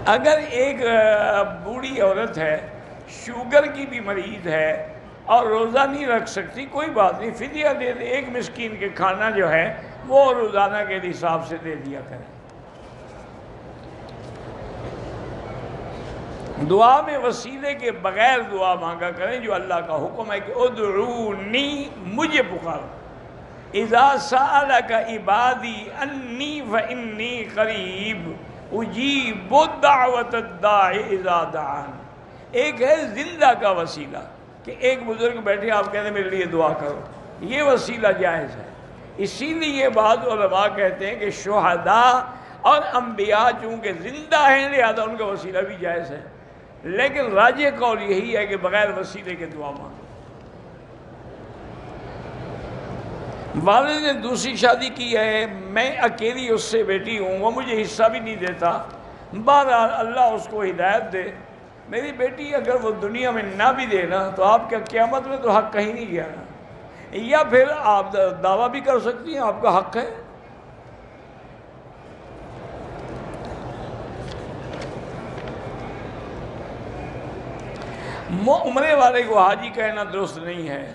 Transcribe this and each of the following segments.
اگر ایک بوڑھی عورت ہے، شوگر کی بھی مریض ہے اور روزہ نہیں رکھ سکتی، کوئی بات نہیں، فدیہ دے دے، ایک مسکین کے کھانا جو ہے وہ روزانہ کے حساب سے دے دیا کریں۔ دعا میں وسیلے کے بغیر دعا مانگا کریں، جو اللہ کا حکم ہے کہ ادعونی، مجھے پکارو، اذا سألک عبادی انی فانی قریب اجیب دعوت الداع اذا دعان۔ ایک ہے زندہ کا وسیلہ کہ ایک بزرگ بیٹھے، آپ کہتے ہیں میرے لیے دعا کرو، یہ وسیلہ جائز ہے۔ اسی لیے بعض علماء کہتے ہیں کہ شہداء اور انبیاء چونکہ زندہ ہیں لہذا ان کا وسیلہ بھی جائز ہے، لیکن راجح قول یہی ہے کہ بغیر وسیلے کے دعا مانگو۔ والد نے دوسری شادی کی ہے، میں اکیلی اس سے بیٹی ہوں، وہ مجھے حصہ بھی نہیں دیتا، بہرحال اللہ اس کو ہدایت دے۔ میری بیٹی اگر وہ دنیا میں نہ بھی دے نا تو آپ کا قیامت میں تو حق کہیں نہیں گیا نا، یا پھر آپ دعویٰ بھی کر سکتی ہیں آپ کا حق ہے۔ عمرے والے کو حاجی کہنا درست نہیں ہے۔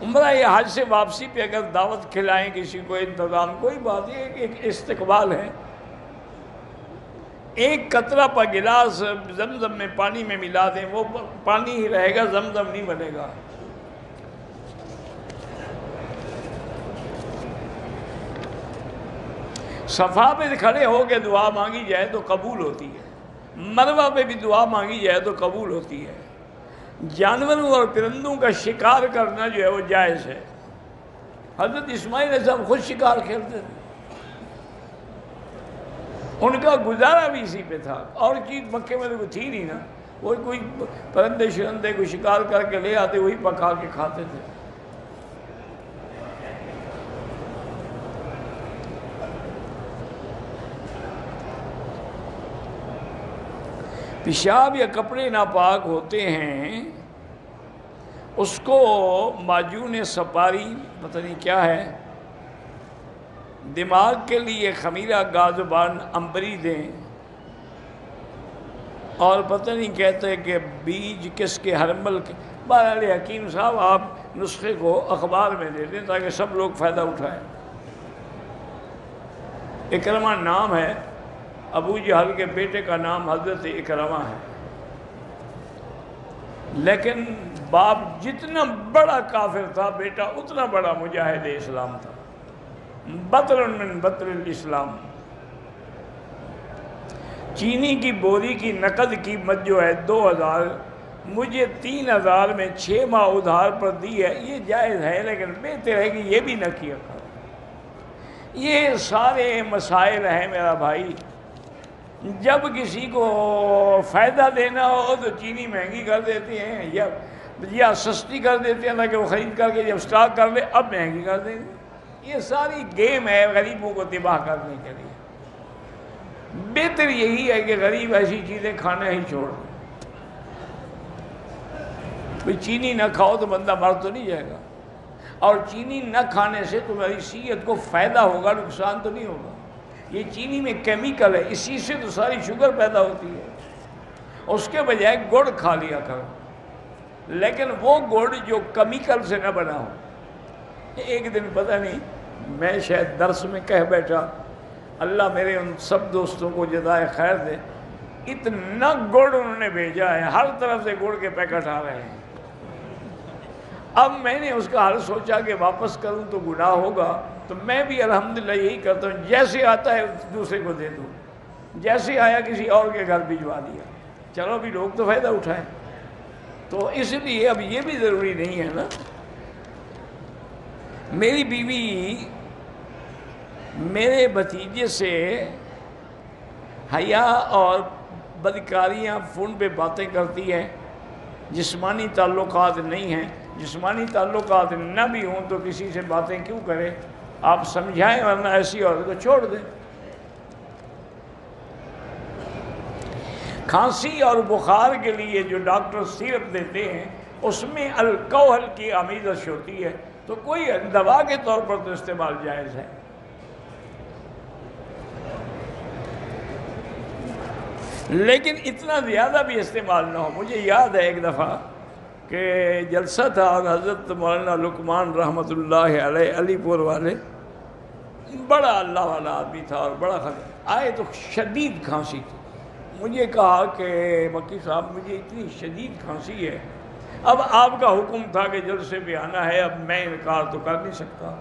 عمرہ یا حج سے واپسی پہ اگر دعوت کھلائیں کسی کو، انتظام، کوئی بات نہیں، ایک استقبال ہے۔ ایک قطرہ پر گلاس زمزم میں پانی میں ملا دیں، وہ پانی ہی رہے گا، زمزم نہیں بنے گا۔ صفا پہ کھڑے ہو کے دعا مانگی جائے تو قبول ہوتی ہے، مروہ پہ بھی دعا مانگی جائے تو قبول ہوتی ہے۔ جانوروں اور پرندوں کا شکار کرنا جو ہے وہ جائز ہے۔ حضرت اسماعیل علیہ السلام خود شکار کھیلتے تھے، ان کا گزارا بھی اسی پہ تھا، اور چیز مکے میں تو کوئی تھی نہیں نا، وہ کوئی پرندے شرندے کو شکار کر کے لے آتے، وہی پکا کے کھاتے تھے۔ پیشاب یا کپڑے ناپاک ہوتے ہیں، اس کو معجون سپاری پتہ نہیں کیا ہے، دماغ کے لیے خمیرہ گازبان امبری دیں، اور پتہ نہیں کہتے کہ بیج کس کے ہرمل کے، بہرحال حکیم صاحب آپ نسخے کو اخبار میں دے دیں تاکہ سب لوگ فائدہ اٹھائیں۔ اکرمہ نام ہے، ابو جہل کے بیٹے کا نام حضرت اکرمہ ہے، لیکن باپ جتنا بڑا کافر تھا بیٹا اتنا بڑا مجاہد اسلام تھا، بطر من بطر الاسلام۔ چینی کی بوری کی نقد قیمت جو ہے 2000، مجھے 3000 میں 6 ماہ ادھار پر دی ہے، یہ جائز ہے، لیکن بہتر ہے کہ یہ بھی نہ کیا کرو۔ یہ سارے مسائل ہیں میرا بھائی، جب کسی کو فائدہ دینا ہو تو چینی مہنگی کر دیتے ہیں یا سستی کر دیتے ہیں تاکہ وہ خرید کر کے جب سٹاک کر لے اب مہنگی کر دیں گے۔ یہ ساری گیم ہے غریبوں کو تباہ کرنے کے لیے۔ بہتر یہی ہے کہ غریب ایسی چیزیں کھانا ہی چھوڑ دیں۔ بھئی چینی نہ کھاؤ تو بندہ مر تو نہیں جائے گا، اور چینی نہ کھانے سے تمہاری صحت کو فائدہ ہوگا، نقصان تو نہیں ہوگا۔ یہ چینی میں کیمیکل ہے، اسی سے تو ساری شوگر پیدا ہوتی ہے۔ اس کے بجائے گڑ کھا لیا کرو، لیکن وہ گڑ جو کیمیکل سے نہ بنا ہو۔ ایک دن پتہ نہیں میں شاید درس میں کہہ بیٹھا، اللہ میرے ان سب دوستوں کو جزائے خیر دے، اتنا گڑ انہوں نے بھیجا ہے، ہر طرف سے گڑ کے پیکٹ آ رہے ہیں۔ اب میں نے اس کا حل سوچا کہ واپس کروں تو گناہ ہوگا، تو میں بھی الحمدللہ یہی کرتا ہوں، جیسے آتا ہے دوسرے کو دے دوں، جیسے آیا کسی اور کے گھر بھجوا دیا، چلو بھی لوگ تو فائدہ اٹھائیں۔ تو اس لیے اب یہ بھی ضروری نہیں ہے نا۔ میری بیوی میرے بھتیجے سے حیا اور بدکاریاں فون پہ باتیں کرتی ہے، جسمانی تعلقات نہیں ہیں۔ جسمانی تعلقات نہ بھی ہوں تو کسی سے باتیں کیوں کرے؟ آپ سمجھائیں، ورنہ ایسی عورت کو چھوڑ دیں۔ کھانسی اور بخار کے لیے جو ڈاکٹر سیرپ دیتے ہیں اس میں الکحل کی آمیزش ہوتی ہے، تو کوئی دوا کے طور پر تو استعمال جائز ہے۔ لیکن اتنا زیادہ بھی استعمال نہ ہو. مجھے یاد ہے ایک دفعہ کہ جلسہ تھا اور حضرت مولانا لقمان رحمۃ اللہ علیہ علی پور والے، بڑا اللہ والا آدمی تھا اور بڑا آئے تو شدید کھانسی تھی. مجھے کہا کہ مکی صاحب مجھے اتنی شدید کھانسی ہے، اب آپ کا حکم تھا کہ جلسے پہ آنا ہے، اب میں انکار تو کر نہیں سکتا،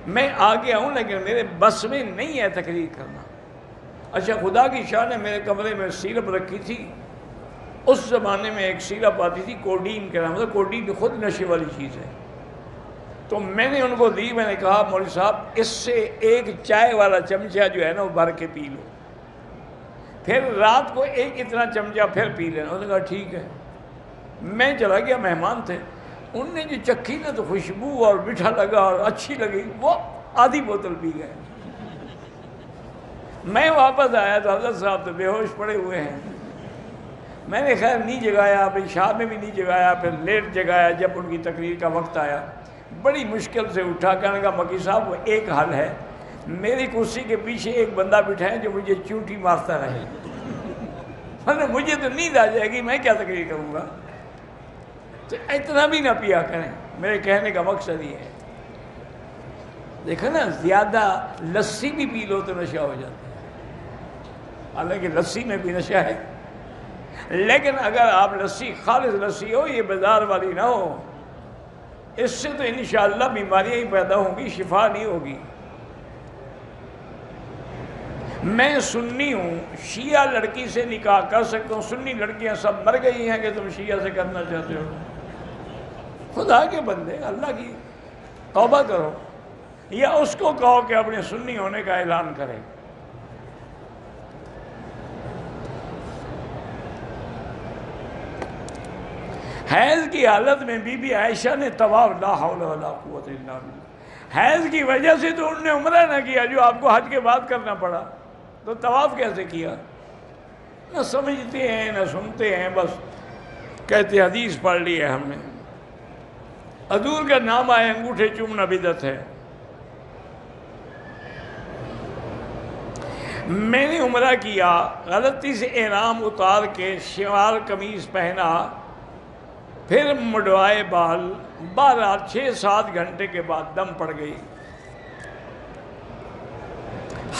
میں آگے آؤں لیکن میرے بس میں نہیں ہے تقریر کرنا. اچھا خدا کی شان ہے، میرے کمرے میں سیرپ رکھی تھی. اس زمانے میں ایک سیرپ آتی تھی کوڈین کے نام سے، کوڈین خود نشے والی چیز ہے. تو میں نے ان کو دی، میں نے کہا مولوی صاحب اس سے ایک چائے والا چمچہ جو ہے نا وہ بھر کے پی لو، پھر رات کو ایک اتنا چمچہ پھر پی لینا. انہوں نے کہا ٹھیک ہے. میں چلا گیا، مہمان تھے، ان نے جو چکھی نا تو خوشبو اور میٹھا لگا اور اچھی لگی، وہ آدھی بوتل پی گئے. میں واپس آیا تو حضرت صاحب تو بے ہوش پڑے ہوئے ہیں. میں نے خیر نہیں جگایا، پھر شاہ میں بھی نہیں جگایا، پھر لیٹ جگایا. جب ان کی تقریر کا وقت آیا بڑی مشکل سے اٹھا، کہنے کا مکی صاحب وہ ایک حل ہے، میری کرسی کے پیچھے ایک بندہ بٹھائیں جو مجھے چونٹی مارتا رہے. مجھے تو نیند آ جائے گی، میں کیا تقریر کروں گا. تو اتنا بھی نہ پیا کریں. میرے کہنے کا مقصد یہ ہے، دیکھو نا زیادہ لسی بھی پی لو تو نشہ ہو جاتا ہے، حالانکہ لسی میں بھی نشہ ہے. لیکن اگر آپ لسی خالص لسی ہو، یہ بازار والی نہ ہو، اس سے تو انشاءاللہ بیماریاں ہی پیدا ہوں گی، شفا نہیں ہوگی. میں سنی ہوں، شیعہ لڑکی سے نکاح کر سکتا ہوں. سنی لڑکیاں سب مر گئی ہیں کہ تم شیعہ سے کرنا چاہتے ہو. خدا کے بندے، اللہ کی توبہ کرو، یا اس کو کہو کہ اپنے سنی ہونے کا اعلان کرے. حیض کی حالت میں بی بی عائشہ نے طواف، لا حول ولا قوت الا باللہ، حیض کی وجہ سے تو انہوں نے عمرہ نہ کیا جو آپ کو حج کے بعد کرنا پڑا، تو طواف کیسے کیا؟ نہ سمجھتے ہیں نہ سنتے ہیں، بس کہتے حدیث پڑھ لی ہے ہم نے. حضور کا نام آئے انگوٹھے چومنا بدعت ہے. میں نے عمرہ کیا، غلطی سے احرام اتار کے شلوار قمیض پہنا، پھر مڈوائے بال، 6-7 گھنٹے کے بعد دم پڑ گئی.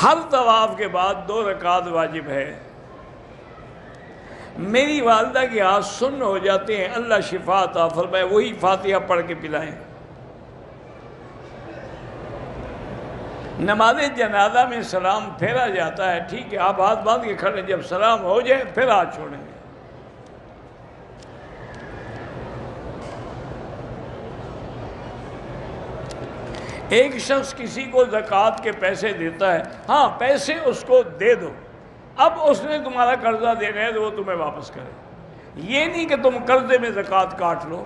ہر طواف کے بعد 2 رکعت واجب ہے. میری والدہ کے ہاتھ سن ہو جاتے ہیں، اللہ شفا عطا فرمائے، وہی فاتحہ پڑھ کے پلائیں. نماز جنازہ میں سلام پھیرا جاتا ہے، ٹھیک ہے، آپ ہاتھ باندھ کے کھڑے، جب سلام ہو جائے پھر ہاتھ چھوڑیں گے. ایک شخص کسی کو زکوٰۃ کے پیسے دیتا ہے، ہاں پیسے اس کو دے دو، اب اس نے تمہارا قرضہ دینا ہے تو وہ تمہیں واپس کرے. یہ نہیں کہ تم قرضے میں زکوٰۃ کاٹ لو.